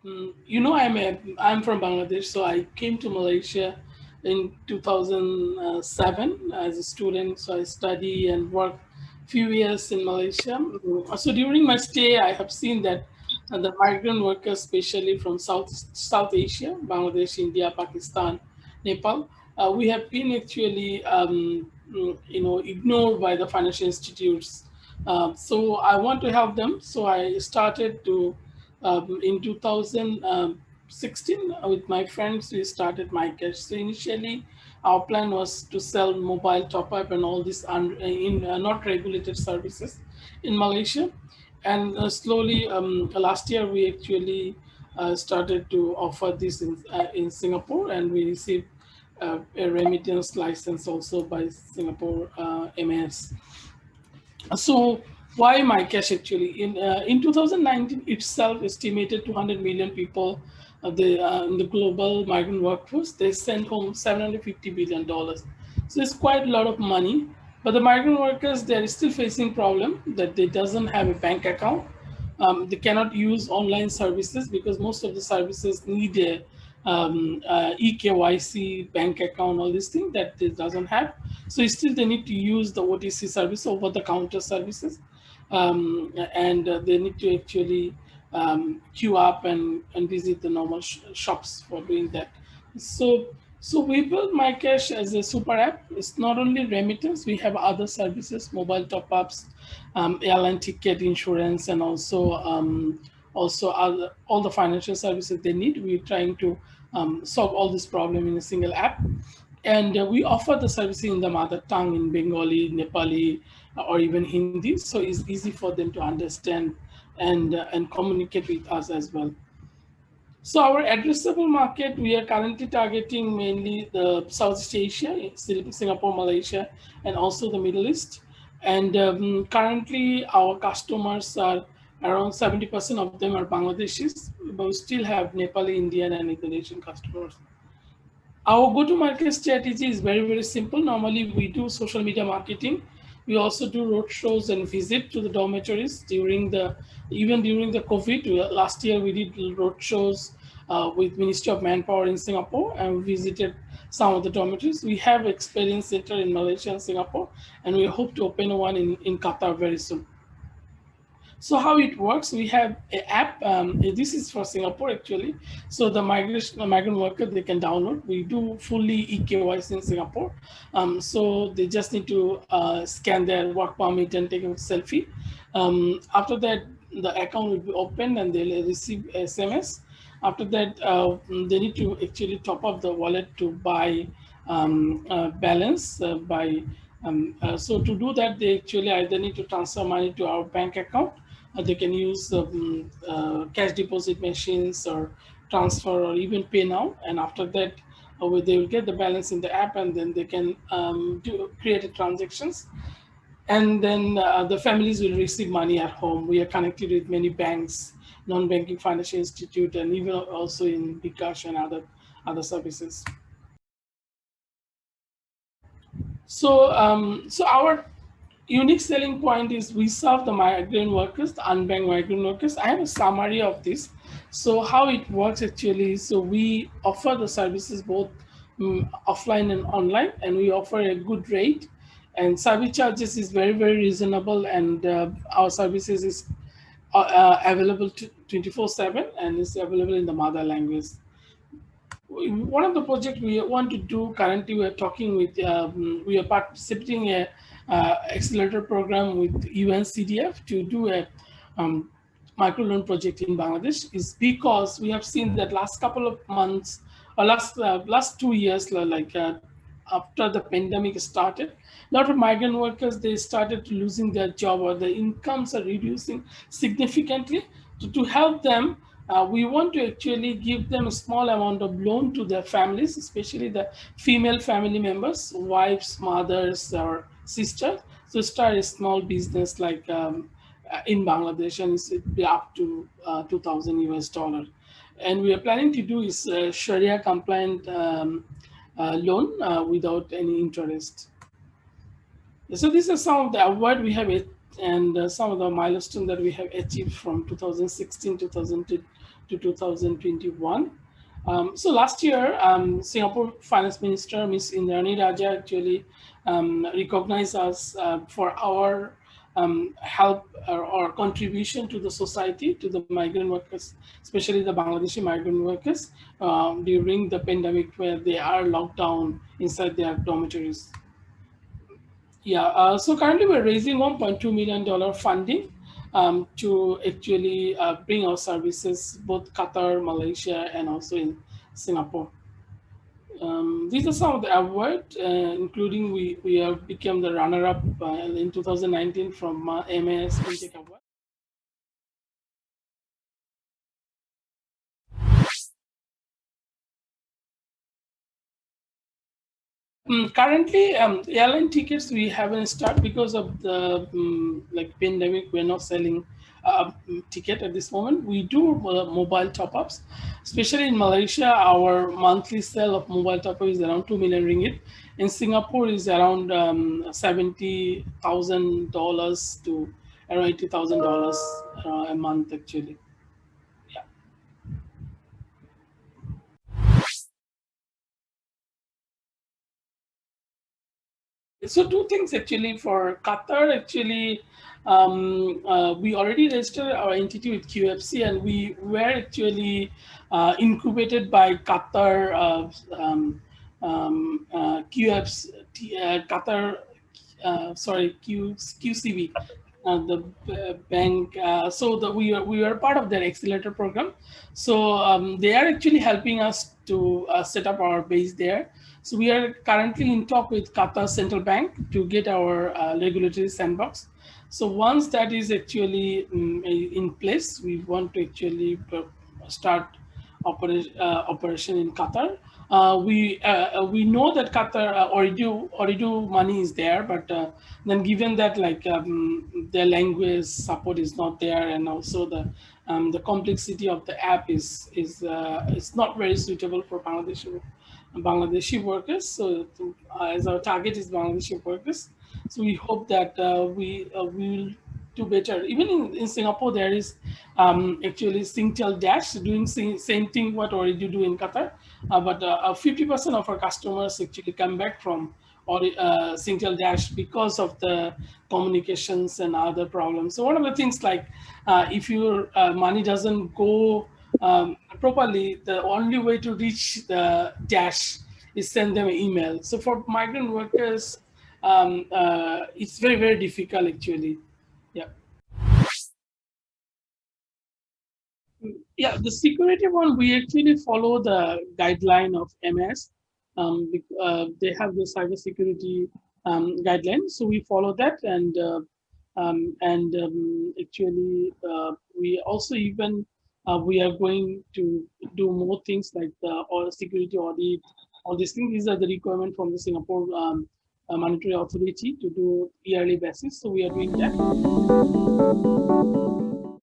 I'm from Bangladesh, so I came to Malaysia in 2007 as a student. So I study and work few years in Malaysia. So during my stay, I have seen that the migrant workers, especially from South Asia, Bangladesh, India, Pakistan, Nepal, we have been actually ignored by the financial institutes. So I want to help them. So I started to in 2016 with my friends. We started MyCash. So initially our plan was to sell mobile top up and all these in not regulated services in Malaysia. And slowly last year we actually started to offer this in Singapore, and we received a remittance license also by Singapore MAS. So why MyCash actually? In 2019 itself, estimated 200 million people in the global migrant workforce, they sent home $750 billion. So it's quite a lot of money. But the migrant workers, they're still facing problem that they doesn't have a bank account. They cannot use online services because most of the services need a EKYC bank account, all these things that it doesn't have. So still they need to use the OTC service, over the counter services, and they need to actually queue up and visit the normal shops for doing that. So we built MyCash as a super app. It's not only remittance; we have other services, mobile top-ups, airline ticket insurance, and also all the financial services they need. We're trying to solve all this problem in a single app, and we offer the service in the mother tongue, in Bengali, Nepali, or even Hindi. So it's easy for them to understand and communicate with us as well. So our addressable market, we are currently targeting mainly the Southeast Asia, Singapore, Malaysia, and also the Middle East. And currently, our customers are around 70% of them are Bangladeshis, but we still have Nepali, Indian, and Indonesian customers. Our go-to-market strategy is very, very simple. Normally, we do social media marketing. We also do road shows and visit to the dormitories even during the COVID. Last year, we did road shows with Ministry of Manpower in Singapore, and we visited some of the dormitories. We have experience center in Malaysia and Singapore, and we hope to open one in Qatar very soon. So how it works? We have an app. This is for Singapore actually. So the migrant worker, they can download. We do fully EKYC in Singapore. So they just need to scan their work permit and take a selfie. After that, the account will be opened and they'll receive SMS. After that, they need to actually top up the wallet to buy balance so to do that, they actually either need to transfer money to our bank account, they can use cash deposit machines or transfer or even pay now. And after that, they will get the balance in the app, and then they can create transactions. And then the families will receive money at home. We are connected with many banks, non-banking financial institute, and even also in bKash and other services. So our unique selling point is we serve the migrant workers, the unbanked migrant workers. I have a summary of this. So how it works actually, so we offer the services both offline and online, and we offer a good rate, and service charges is very, very reasonable, and our services is available 24/7, and is available in the mother language. One of the projects we want to do currently, we are talking with, we are participating in a accelerator program with UNCDF to do a um, microloan project in Bangladesh. Is because we have seen that last couple of months or last 2 years, after the pandemic started, a lot of migrant workers, they started losing their job, or the incomes are reducing significantly. To help them, we want to actually give them a small amount of loan to their families, especially the female family members, wives, mothers, or sisters, to start a small business like in Bangladesh, and it be up to 2,000 US dollar. And we are planning to do is Sharia compliant loan without any interest. So these are some of the award we have some of the milestones that we have achieved from 2016 to 2021. So last year, Singapore Finance Minister Ms. Indrani Raja actually recognized us for our help or contribution to the society, to the migrant workers, especially the Bangladeshi migrant workers during the pandemic where they are locked down inside their dormitories. Yeah, so currently we're raising $1.2 million funding to actually bring our services both Qatar, Malaysia, and also in Singapore. These are some of the awards, including we have become the runner-up in 2019 from MAS FinTech Award. Currently, airline tickets we haven't started because of the like pandemic. We're not selling ticket at this moment. We do mobile top-ups, especially in Malaysia. Our monthly sale of mobile top-up is around 2 million ringgit. In Singapore, is around $70,000 to around $80,000 a month actually. Yeah. So two things actually for Qatar. Actually, we already registered our entity with QFC, and we were actually incubated by Qatar QFC, Qatar, QCB, the bank. So we were part of their accelerator program. So they are actually helping us to set up our base there. So we are currently in talk with Qatar Central Bank to get our regulatory sandbox. So once that is actually in place, we want to actually start operation in Qatar. We know that Qatar Oridu money is there, but then given that like the language support is not there, and also the complexity of the app is it's not very suitable for Bangladeshi workers. So as our target is Bangladeshi workers, so we hope that we will do better. Even in Singapore, there is actually Singtel Dash doing same thing what already do in Qatar, but 50% of our customers actually come back from or Singtel Dash because of the communications and other problems. So one of the things like if your money doesn't go properly, the only way to reach the Dash is send them an email. So for migrant workers, it's very difficult actually. Yeah. Yeah, the security one, we actually follow the guideline of MS. They have the cybersecurity guidelines, so we follow that, and actually we also even we are going to do more things like the or security audit. All these things, these are the requirement from the Singapore monetary authority to do yearly basis. So we are doing that.